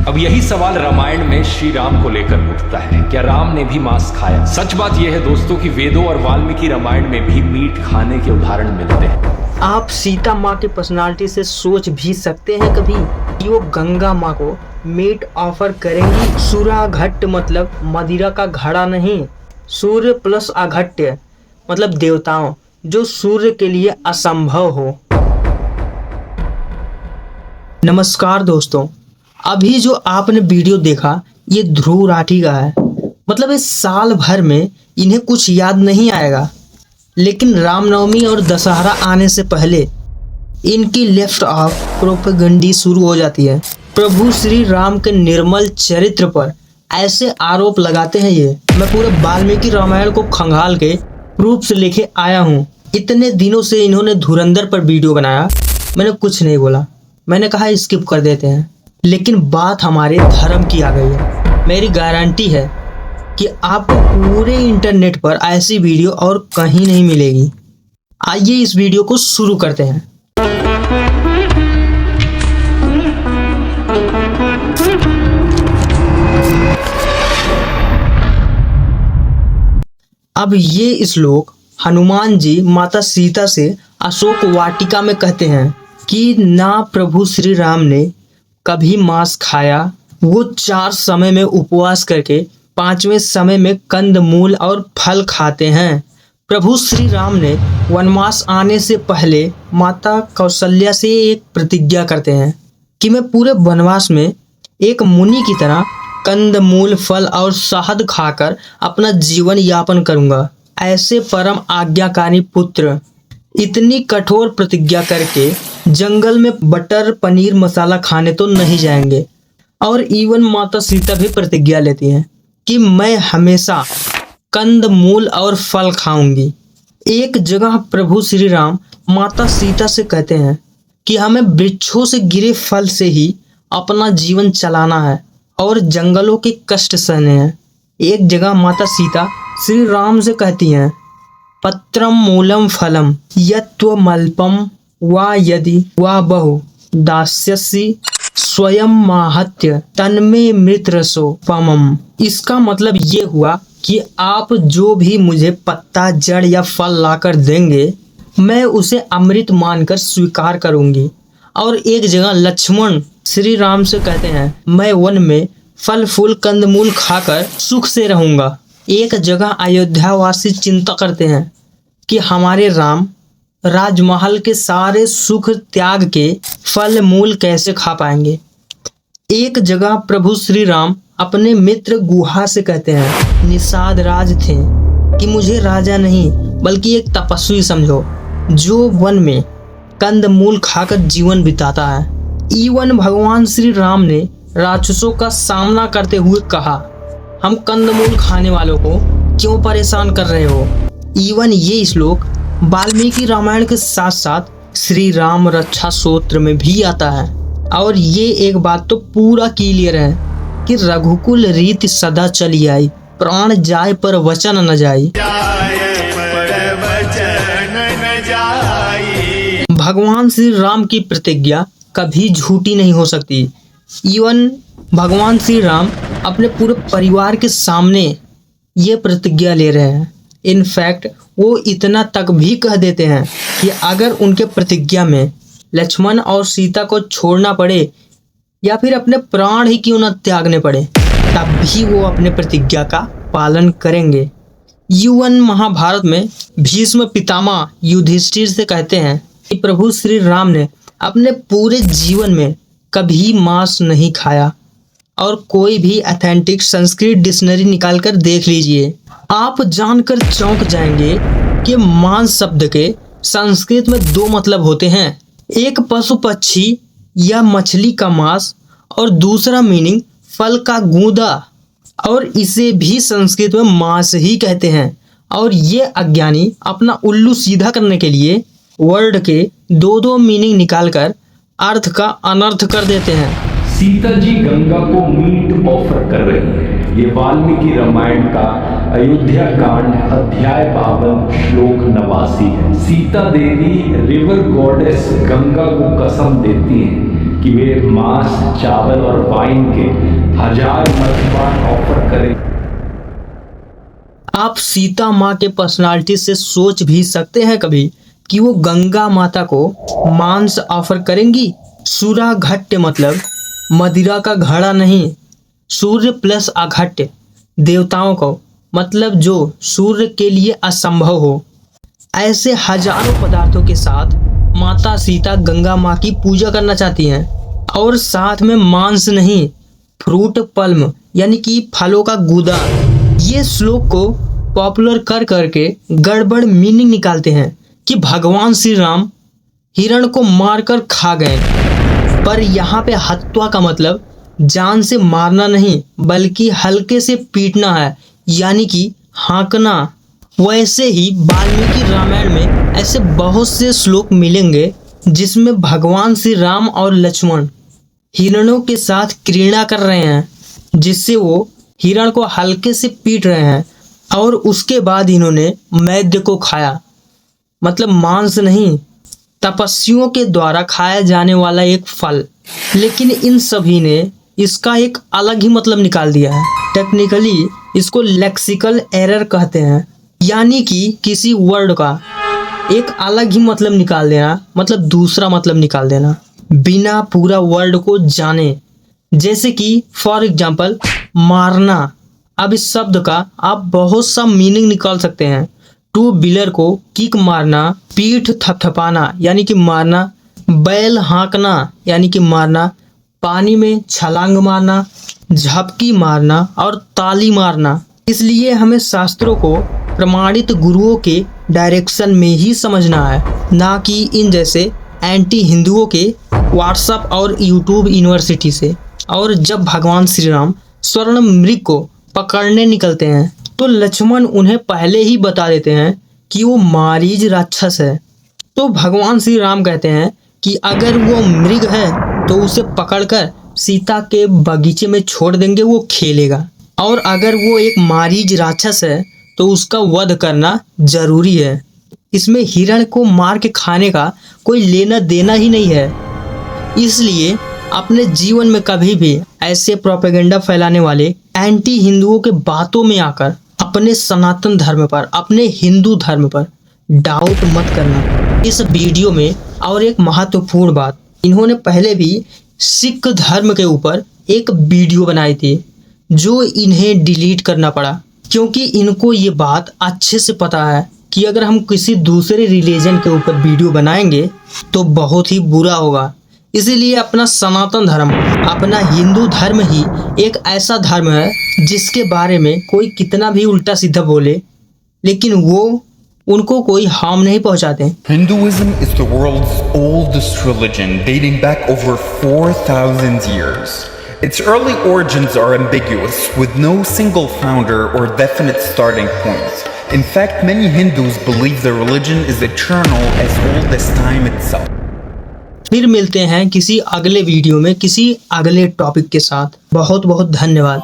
अब यही सवाल रामायण में श्री राम को लेकर उठता है, क्या राम ने भी मांस खाया? सच बात यह है दोस्तों कि वेदों और वाल्मीकि रामायण में भी मीट खाने के उदाहरण मिलते हैं। आप सीता माँ की पर्सनालिटी से सोच भी सकते हैं कभी कि वो गंगा माँ को मीट ऑफर करेंगी? सूर्याघट्ट मतलब मदिरा का घड़ा नहीं, सूर्य प्लस आघट्य मतलब देवताओं, जो सूर्य के लिए असंभव हो। नमस्कार दोस्तों, अभी जो आपने वीडियो देखा ये ध्रुव राठी का है। मतलब इस साल भर में इन्हें कुछ याद नहीं आएगा, लेकिन रामनवमी और दशहरा आने से पहले इनकी लेफ्ट ऑफ प्रोपेगेंडी शुरू हो जाती है। प्रभु श्री राम के निर्मल चरित्र पर ऐसे आरोप लगाते हैं ये। मैं पूरे वाल्मीकि रामायण को खंगाल के प्रूफ से लेके आया हूँ। इतने दिनों से इन्होंने धुरंधर पर वीडियो बनाया, मैंने कुछ नहीं बोला, मैंने कहा स्किप कर देते हैं। लेकिन बात हमारे धर्म की आ गई है। मेरी गारंटी है कि आपको पूरे इंटरनेट पर ऐसी वीडियो और कहीं नहीं मिलेगी। आइए इस वीडियो को शुरू करते हैं। अब ये श्लोक हनुमान जी माता सीता से अशोक वाटिका में कहते हैं कि ना प्रभु श्री राम ने कभी मांस खाया, वो 4 समय में उपवास करके 5वें समय में कंद मूल और फल खाते हैं। प्रभु श्री राम ने वनवास आने से पहले माता कौशल्या से एक प्रतिज्ञा करते हैं कि मैं पूरे वनवास में एक मुनि की तरह कंद मूल फल और शहद खाकर अपना जीवन यापन करूंगा। ऐसे परम आज्ञाकारी पुत्र इतनी कठोर प्रतिज्ञा करके जंगल में बटर पनीर मसाला खाने तो नहीं जाएंगे। और इवन माता सीता भी प्रतिज्ञा लेती हैं कि मैं हमेशा कंद मूल और फल खाऊंगी। एक जगह प्रभु श्री राम माता सीता से कहते हैं कि हमें वृक्षों से गिरे फल से ही अपना जीवन चलाना है और जंगलों के कष्ट सहने हैं। एक जगह माता सीता श्री राम से कहती हैं, पत्रम मूलम फलम यत्त्वमल्पम वा यदि वा बहु दास्यसि स्वयं माहत्य तन्मे मृतरसो पमम। इसका मतलब ये हुआ कि आप जो भी मुझे पत्ता जड़ या फल लाकर देंगे मैं उसे अमृत मानकर स्वीकार करूंगी। और एक जगह लक्ष्मण श्री राम से कहते हैं, मैं वन में फल फूल कंदमूल खाकर सुख से रहूंगा। एक जगह अयोध्यावासी चिंता करते हैं कि हमारे राम राजमहल के सारे सुख त्याग के फल मूल कैसे खा पाएंगे। एक जगह प्रभु श्री राम अपने मित्र गुहा से कहते हैं, निषाद राज थे कि मुझे राजा नहीं बल्कि एक तपस्वी समझो जो वन में कंद मूल खाकर जीवन बिताता है। इवन भगवान श्री राम ने राक्षसों का सामना करते हुए कहा, हम कंदमूल खाने वालों को क्यों परेशान कर रहे हो। इवन ये श्लोक वाल्मीकि रामायण के साथ साथ श्री राम रक्षा स्तोत्र में भी आता है। और ये एक बात तो पूरा क्लियर है कि रघुकुल रीति सदा चली आई, प्राण जाए पर वचन न जाई। भगवान श्री राम की प्रतिज्ञा कभी झूठी नहीं हो सकती। इवन भगवान श्री राम अपने पूरे परिवार के सामने ये प्रतिज्ञा ले रहे हैं। इनफैक्ट वो इतना तक भी कह देते हैं कि अगर उनके प्रतिज्ञा में लक्ष्मण और सीता को छोड़ना पड़े या फिर अपने प्राण ही क्यों न त्यागने पड़े तब भी वो अपने प्रतिज्ञा का पालन करेंगे। युवन महाभारत में भीष्म पितामह युधिष्ठिर से कहते हैं कि प्रभु श्री राम ने अपने पूरे जीवन में कभी मांस नहीं खाया। और कोई भी ऑथेंटिक संस्कृत डिक्शनरी निकाल कर देख लीजिए, आप जानकर चौंक जाएंगे कि मांस शब्द के संस्कृत में 2 मतलब होते हैं। एक पशु पक्षी या मछली का मांस और दूसरा मीनिंग फल का गूदा, और इसे भी संस्कृत में मांस ही कहते हैं। और ये अज्ञानी अपना उल्लू सीधा करने के लिए वर्ड के 2 मीनिंग निकालकर अर्थ का अनर्थ कर देते हैं। सीता जी गंगा को मीट ऑफर कर रही है। ये वाल्मीकि रामायण का अयोध्या कांड अध्याय 52 श्लोक 89 है। सीता देवी रिवर गॉडेस गंगा को कसम देती हैं कि वे मांस, चावल और वाइन के 1000 मर्तबान ऑफर करें। आप सीता माँ के पर्सनालिटी से सोच भी सकते हैं कभी कि वो गंगा माता को मांस ऑफर करेंगी। सूरा घट्ट मतलब मदिरा का घड़ा नहीं, सूर्य प्लस अघट्य देवताओं को मतलब जो सूर्य के लिए असंभव हो। ऐसे हजारों पदार्थों के साथ माता सीता गंगा माँ की पूजा करना चाहती हैं और साथ में मांस नहीं, फ्रूट पल्म यानी कि फलों का गूदा। ये श्लोक को पॉपुलर कर करके गड़बड़ मीनिंग निकालते हैं कि भगवान श्री राम हिरण को मारकर खा गए, पर यहाँ पे हत्वा का मतलब जान से मारना नहीं बल्कि हल्के से पीटना है, यानी कि हाँकना। वैसे ही वाल्मीकि रामायण में ऐसे बहुत से श्लोक मिलेंगे जिसमें भगवान श्री राम और लक्ष्मण हिरणों के साथ क्रीड़ा कर रहे हैं, जिससे वो हिरण को हल्के से पीट रहे हैं और उसके बाद इन्होंने मैद्य को खाया, मतलब मांस नहीं, तपस्वियों के द्वारा खाया जाने वाला एक फल। लेकिन इन सभी ने इसका एक अलग ही मतलब निकाल दिया है। टेक्निकली इसको लेक्सिकल एरर कहते हैं, यानी कि किसी वर्ड का एक अलग ही मतलब निकाल देना, मतलब दूसरा मतलब निकाल देना बिना पूरा वर्ड को जाने। जैसे कि फॉर एग्जाम्पल मारना। अब इस शब्द का आप बहुत सा मीनिंग निकाल सकते हैं। टू व्हीलर को किक मारना, पीठ थपथपाना यानी कि मारना, बैल हाँकना यानी कि मारना, पानी में छलांग मारना, झपकी मारना और ताली मारना। इसलिए हमें शास्त्रों को प्रमाणित गुरुओं के डायरेक्शन में ही समझना है, ना कि इन जैसे एंटी हिंदुओं के व्हाट्सएप और यूट्यूब यूनिवर्सिटी से। और जब भगवान श्री राम स्वर्ण मृग को पकड़ने निकलते हैं तो लक्ष्मण उन्हें पहले ही बता देते हैं कि वो मारीच राक्षस है। तो भगवान श्री राम कहते हैं कि अगर वो मृग है तो उसे पकड़कर सीता के बगीचे में छोड़ देंगे, वो खेलेगा, और अगर वो एक मारीच राक्षस है तो उसका वध करना जरूरी है। इसमें हिरण को मार के खाने का कोई लेना देना ही नहीं है। इसलिए अपने जीवन में कभी भी ऐसे प्रोपेगेंडा फैलाने वाले एंटी हिंदुओं के बातों में आकर अपने सनातन धर्म पर, अपने हिंदू धर्म पर डाउट मत करना। इस वीडियो में और एक महत्वपूर्ण बात, इन्होंने पहले भी सिख धर्म के ऊपर एक वीडियो बनाई थी जो इन्हें डिलीट करना पड़ा, क्योंकि इनको ये बात अच्छे से पता है कि अगर हम किसी दूसरे रिलीजन के ऊपर वीडियो बनाएंगे तो बहुत ही बुरा होगा। इसीलिए अपना सनातन धर्म, अपना हिंदू धर्म ही एक ऐसा धर्म है जिसके बारे में कोई कितना भी उल्टा सीधा बोले, लेकिन वो उनको कोई हार्म नहीं पहुंचाते। Hinduism is the world's oldest religion, dating back over 4,000 years. Its early origins are ambiguous, with no single founder or definite starting point. In fact, many Hindus believe the religion is eternal, as old as time itself. फिर मिलते हैं किसी अगले video में किसी अगले topic के साथ। बहुत बहुत धन्यवाद।